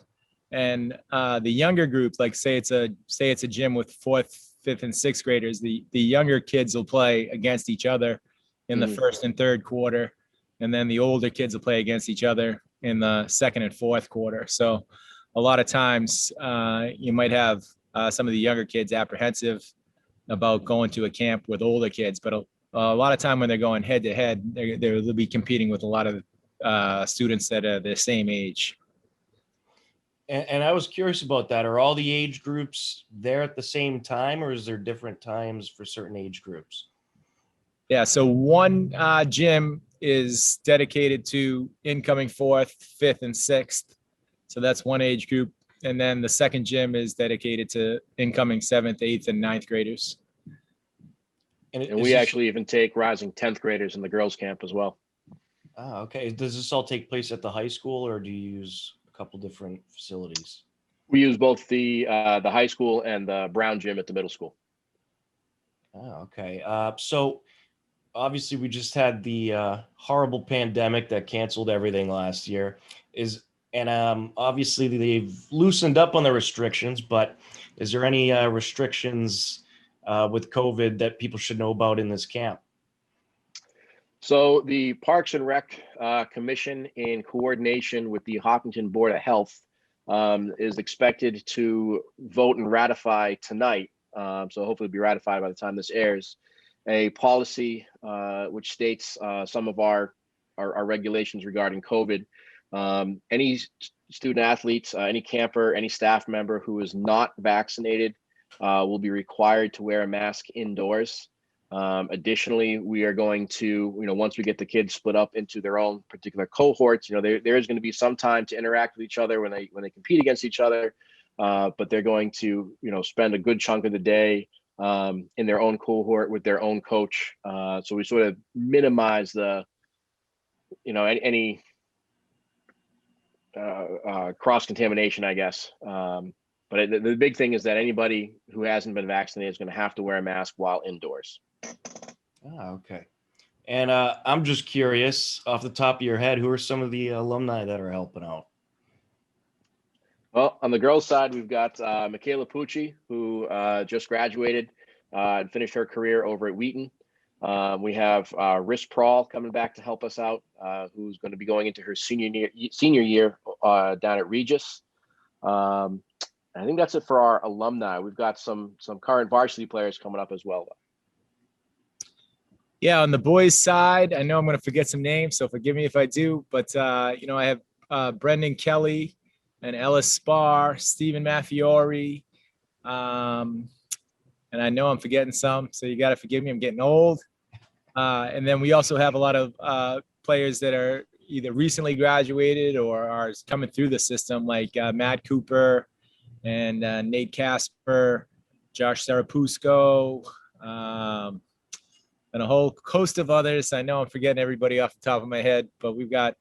and the younger group, like say it's a gym with 4th, 5th, and 6th graders, the younger kids will play against each other in the first and third quarter, and then the older kids will play against each other in the second and fourth quarter. So a lot of times you might have some of the younger kids apprehensive about going to a camp with older kids, but a lot of time when they're going head to head, they'll be competing with a lot of students that are the same age. And I was curious about that. Are all the age groups there at the same time, or is there different times for certain age groups? Yeah, so one gym is dedicated to incoming 4th, 5th, and 6th. So that's one age group. And then the second gym is dedicated to incoming 7th, 8th, and 9th graders. And we actually even take rising 10th graders in the girls' camp as well. Oh, okay. Does this all take place at the high school, or do you use a couple different facilities? We use both the high school and the Brown gym at the middle school. Oh, okay. So obviously we just had the horrible pandemic that canceled everything last year. Is And obviously they've loosened up on the restrictions, but is there any restrictions with COVID that people should know about in this camp? So the Parks and Rec Commission, in coordination with the Hopkinton Board of Health, is expected to vote and ratify tonight. So hopefully it'll be ratified by the time this airs. A policy which states some of our regulations regarding COVID. Any student athletes, any camper, any staff member who is not vaccinated will be required to wear a mask indoors. Additionally, we are going to, once we get the kids split up into their own particular cohorts, there is going to be some time to interact with each other when they compete against each other. But they're going to, spend a good chunk of the day in their own cohort with their own coach. So we sort of minimize the, any cross contamination, I guess. But the big thing is that anybody who hasn't been vaccinated is going to have to wear a mask while indoors. Okay. And I'm just curious, off the top of your head, who are some of the alumni that are helping out? Well, on the girls' side, we've got Michaela Pucci, who just graduated and finished her career over at Wheaton. We have Riss Prawl coming back to help us out, who's going to be going into her senior year down at Regis. I think that's it for our alumni. We've got some current varsity players coming up as well. Yeah, on the boys' side, I know I'm going to forget some names, so forgive me if I do. But I have Brendan Kelly and Ellis Spar, Stephen Maffiori, and I know I'm forgetting some, so you got to forgive me. I'm getting old. And then we also have a lot of players that are either recently graduated or are coming through the system, like Matt Cooper and Nate Casper, Josh Sarapusco, and a whole host of others. I know I'm forgetting everybody off the top of my head, but we've got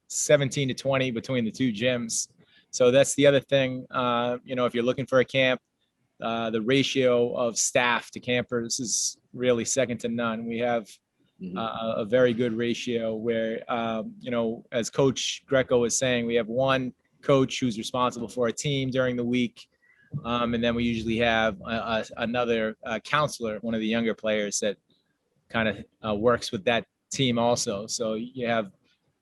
17 to 20 between the two gyms. So that's the other thing. If you're looking for a camp, the ratio of staff to campers is really second to none. We have a very good ratio where, as Coach Greco was saying, we have one coach who's responsible for a team during the week. And then we usually have another counselor, one of the younger players that kind of works with that team also. So you have,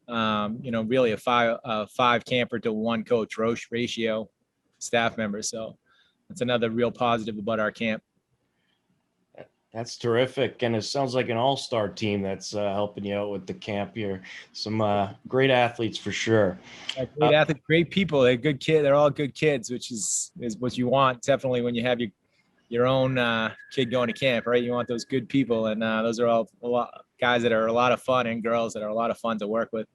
really a five camper to one coach ratio staff member. So that's another real positive about our camp. That's terrific. And it sounds like an all-star team that's helping you out with the camp here. Some great athletes for sure. Great athletes, great people. They're good kids. They're all good kids, which is what you want definitely when you have your own kid going to camp, right? You want those good people. And those are all a lot guys that are a lot of fun and girls that are a lot of fun to work with.